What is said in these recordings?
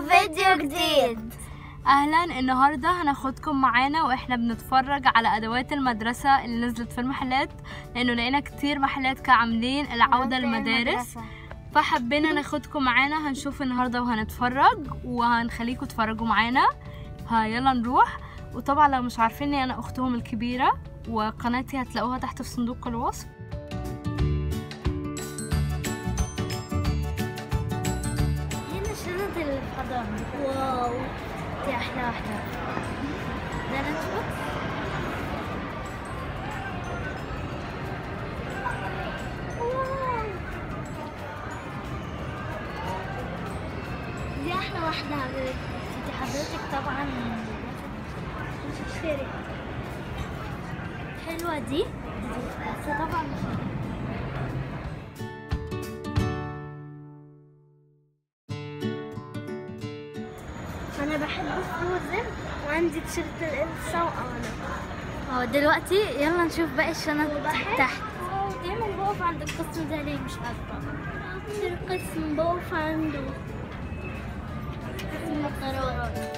فيديو جديد. اهلا، النهارده هناخدكم معانا واحنا بنتفرج على ادوات المدرسه اللي نزلت في المحلات، لانه لقينا كتير محلات كانوا عاملين العوده للمدارس، فحبينا ناخدكم معانا. هنشوف النهارده وهنتفرج وهنخليكم تتفرجوا معانا. يلا نروح. وطبعا لو مش عارفيني، انا اختهم الكبيره وقناتي هتلاقوها تحت في صندوق الوصف. هنا شنطة الحضانة. واو، دي أحلى واحدة. ده لانش بوكس. واو، دي أحلى واحدة دي حضرتك طبعا مش هشتري. حلوة دي بس طبعا مش انا بحب فروزن وعندي تيشيرت الإلسا وأنا. دلوقتي يلا نشوف باقي الشنط تحت. دايما بقف عند القسم ده ليه مش عارفة. القسم بقف عنده قسم القرارات.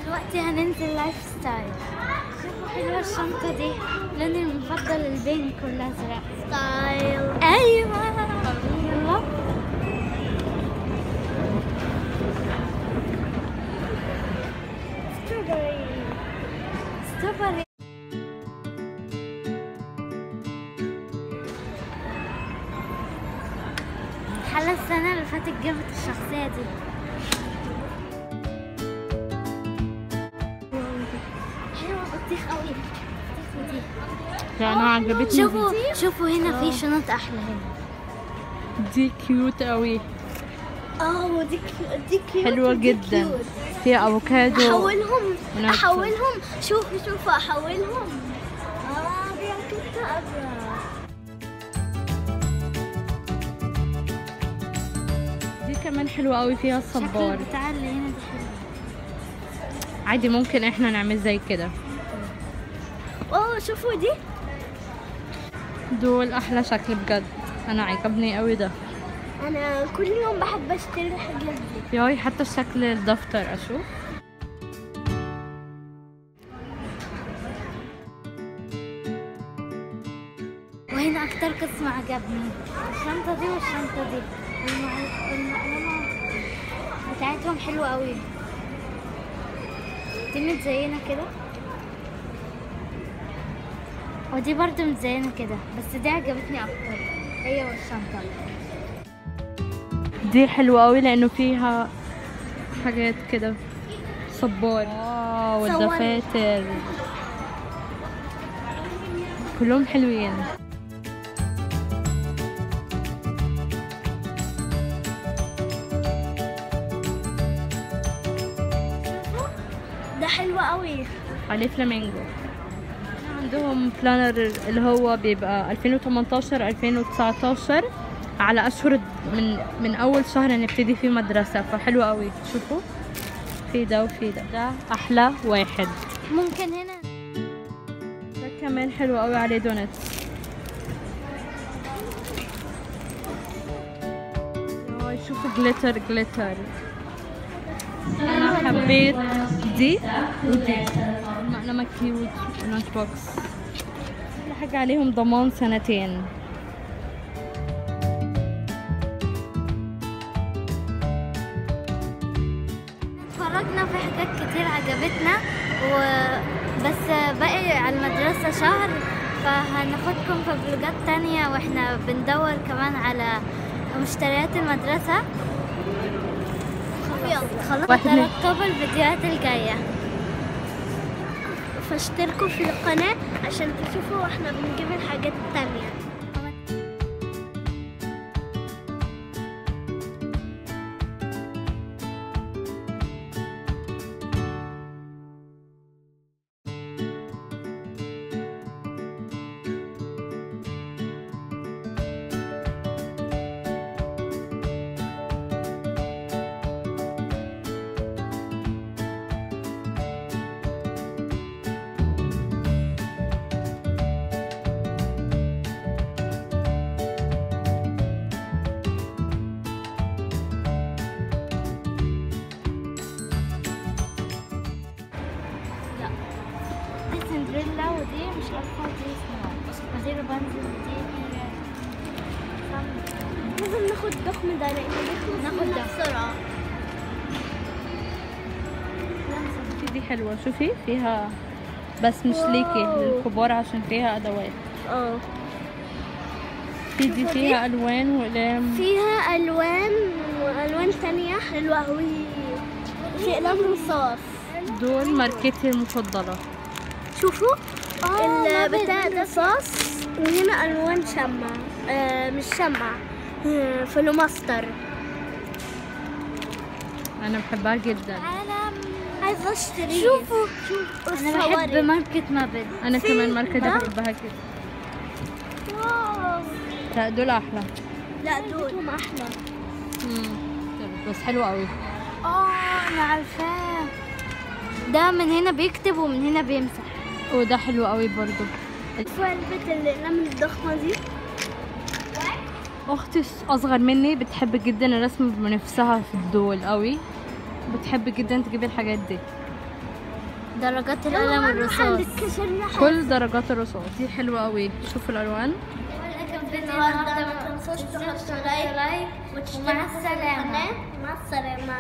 دلوقتي هننزل لايف ستايل. شوفوا حلوة الشنطة دي، لوني المفضل البينك والازرق. ستايل. ايوه يلا. ستروبري. حلا السنة اللي فاتت جبت الشخصية دي. بطيخ قوي. ودي لا انا عجبتني. شوفوا هنا في شنط احلى. هنا دي كيوت قوي. دي كيوت حلوه جدا. فيها افوكادو. احولهم. شوفوا احولهم. دي كيوت ازرق. دي كمان حلوه قوي، فيها الصبار. الشكل بتاع اللي هنا دي حلو. عادي ممكن احنا نعمل زي كده. شوفوا دي. دول احلى شكل بجد، انا عجبني قوي ده. انا كل يوم بحب اشتري الحاجات دي. ياي حتى شكل الدفتر اشوف. وهنا اكتر قسم عجبني الشنطة دي والشنطة دي. المقلمة بتاعتهم حلوة قوي. دي متزينة كده ودي برضه متزينة كده، بس دي عجبتني اكتر هي والشنطة. دي حلوة قوي لانه فيها حاجات كده صبار. والدفاتر كلهم حلوين. ده حلو قوي، عليه فلامينجو. عندهم بلانر اللي هو بيبقى 2018 2019 على اشهر من اول شهر نبتدي فيه مدرسة، فحلو قوي. شوفوا في ده وفي ده احلى واحد. ممكن هنا ده كمان حلو قوي، عليه دونتس. شوفوا جليتر. انا حبيت دي ودي. المقلمة كيوت. لانش بوكس كل حاجة عليهم ضمان 2 سنين. اتفرجنا في حاجات كتير عجبتنا بس باقي على المدرسة شهر، فهناخدكم في فلوجات تانية واحنا بندور كمان على مشتريات المدرسة. خلاص ترقبوا الفيديوهات الجاية، فاشتركوا في القناة عشان تشوفوا واحنا بنجيب الحاجات التانية. بنزل دي لازم ناخد ضخم ده لأنه ناخد ده بسرعة. دي حلوة، شوفي فيها بس مش ليكي، للكبار عشان فيها أدوات. في دي فيها ألوان وأقلام، فيها ألوان وألوان تانية حلوة أوي. في أقلام رصاص، دول ماركتي المفضلة. شوفوا البتاع ده رصاص وهنا ألوان شمع، مش شمع، فلوماستر. أنا بحبها جدا. عايزة اشتري. شوفوا انا بحب ماركة مابل. انا كمان ماركة دي بحبها كده. واو لا دول احلى. لا دول احلى. بس حلو قوي. انا عارفاه، ده من هنا بيكتب ومن هنا بيمسح. وده حلو قوي برضو. علبة الأقلام الضخمة دي. اختي اصغر مني بتحب جدا الرسم بنفسها في الدول قوي، بتحب جدا تجيب الحاجات دي. درجات القلم الرصاص، كل درجات الرصاص دي حلوه قوي. شوفوا الالوان. النهارده ما تنسوش تحطوا لايك ومع السلامه. مع السلامه.